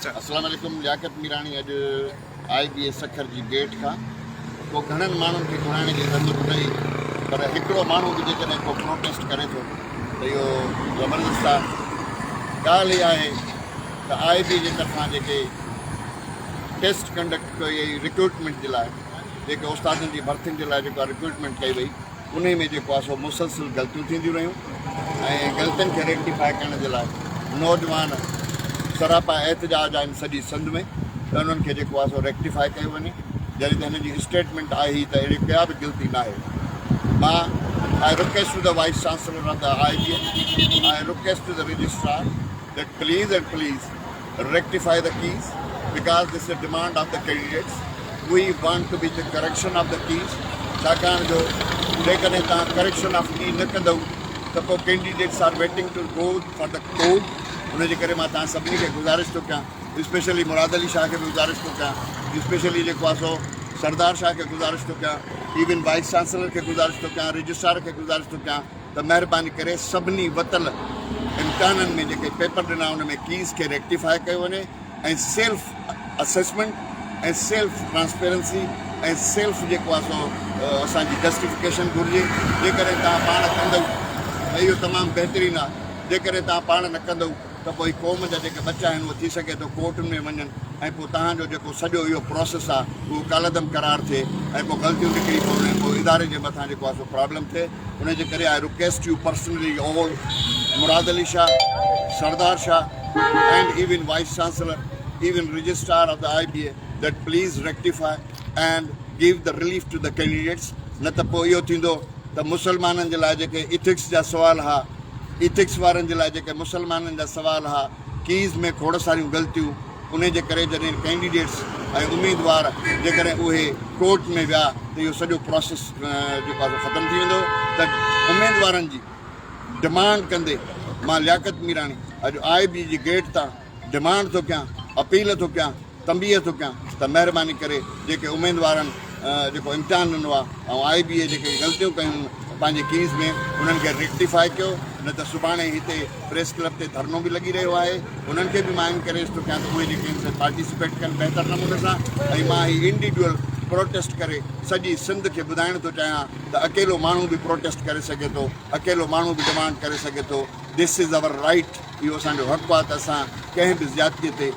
अस्सलाम वालेकुम। लियाकत मीरानी अॼु IBA सखर जी गेट खां को घणनि माण्हुनि खे घुराइण जी ज़रूरत पई, पर हिकिड़ो माण्हू बि जेकॾहिं को प्रोटेस्ट करे थो त इहो ज़बरदस्त आहे। ॻाल्हि इहा आहे त IBA जे तरफ़ां जेके टेस्ट कंडक्ट कई रिक्रूटमेंट जे लाइ, जेके उस्तादनि जी भर्तियुनि जे लाइ जेका रिक्रूटमेंट कई वई, उन में जेको आहे सो मुसलसिल ग़लतियूं थींदियूं रहियूं ऐं ग़लतियुनि खे रेक्टिफाई करण जे लाइ नौजवान सरापा एहतजाज आहिनि सॼी सिंध में, त उन्हनि खे जेको आहे सो रेक्टिफाई कयो वञे। जॾहिं त हिन जी स्टेटमेंट आहे ही त अहिड़ी का बि ग़लती न आहे। मां I request to the vice chancellor of the IBA, I request to the registrar that please and please rectify the keys, because this is a demand of the candidates. We want to be the correction of the keys. छाकाणि जो जेकॾहिं तव्हां correction of key न कंदव त पोइ candidates are waiting to go for the code. उनजे करे मां तव्हां सभिनी खे गुज़ारिश थो कयां, स्पेशली मुराद अली शाह खे बि गुज़ारिश थो कयां, स्पेशली जेको आहे सो सरदार शाह खे गुज़ारिश थो कयां, इवन वाइस चांसलर खे गुज़ारिश थो कयां, रजिस्ट्रार खे गुज़ारिश थो कयां त महिरबानी करे सभिनी वतल इम्तिहाननि में जेके पेपर ॾिना उन में कीज़ खे रेक्टिफाई कयो वञे ऐं सेल्फ असेसमेंट ऐं सेल्फ ट्रांसपेरेंसी ऐं सेल्फ जेको आहे सो असांजी जस्टिफिकेशन घुरिजे। जेकॾहिं तव्हां पाण कंदव त इहो तमामु बहितरीनु आहे। जेकॾहिं तव्हां पाण न कंदव त पोइ क़ौम जा जेके बच्चा आहिनि उहे थी सघे थो कोर्टुनि में वञनि ऐं पोइ तव्हांजो जेको सॼो इहो प्रोसेस आहे उहो कालदम करार थिए ऐं पोइ ग़लतियूं निकिरी पवनि, पोइ इदारे जे मथां जेको आहे सो प्रॉब्लम थिए। उनजे करे I request U personally all Murad Ali Shah, Sardar Shah and even vice chancellor, even registrar of the IBA, that please rectify and give the relief to the candidates. न त पोइ इहो थींदो त मुसलमाननि जे लाइ जेके इथिक्स जा सुवाल हुआ, इथिक्स वारनि जे लाइ जेके मुसलमाननि जा सुवाल हुआ, कीज़ में खोड़ सारियूं ग़लतियूं, उन जे करे जॾहिं कैंडिडेट्स ऐं उम्मीदवार जेकॾहिं उहे कोर्ट में विया त इहो सॼो प्रोसेस जेको आहे ख़तमु थी वेंदो। त उम्मीदवारनि जी डिमांड कंदे मां लियाकत मीरानी अॼु IBA जी गेट तां डिमांड थो कयां, अपील थो कयां, तंबीह थो कयां त महिरबानी करे जेके उम्मीदवारनि जेको इम्तिहान ॾिनो आहे ऐं IBA जेके ग़लतियूं कयूं पंहिंजे कीज़ में उन्हनि खे रेक्टिफाई कयो, न त सुभाणे हिते प्रेस क्लब ते धरनो बि लॻी रहियो आहे। उन्हनि खे बि मां इनकरेज थो कयां त उहे जेके हिन पार्टिसिपेट कनि बहितर नमूने सां, ऐं मां हीउ इंडिविजुअल प्रोटेस्ट करे सॼी सिंध खे ॿुधाइण थो चाहियां त अकेलो माण्हू बि प्रोटेस्ट करे सघे थो, अकेलो माण्हू बि डिमांड करे सघे थो। दिस इज़ अवर राइट, इहो असांजो हक़ु आहे त असां कंहिं बि ज़्यादतीअ ते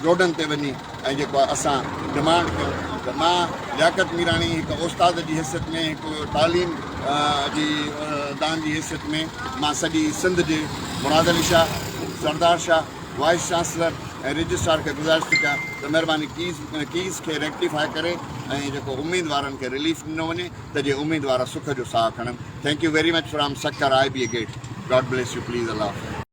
रोडनि ते वञी ऐं जेको आहे असां डिमांड कयूं। त मां लियाकत मीरानी हिकु उस्ताद जी हैसियत में, हिकु तालीम जी दान जी हैसियत में मां सॼी सिंध जे मुराद अली शाह, सरदार शाह, वाइस चांसलर ऐं रजिस्ट्रार खे गुज़ारिश थी कयां त महिरबानी कीज़ खे रेक्टिफाई करे ऐं जेको उम्मीदवारनि खे रिलीफ ॾिनो वञे त जे उम्मीदवार सुख जो साह खणनि। Thank you very much from Sukkur IBA gate. God bless you, please Allah.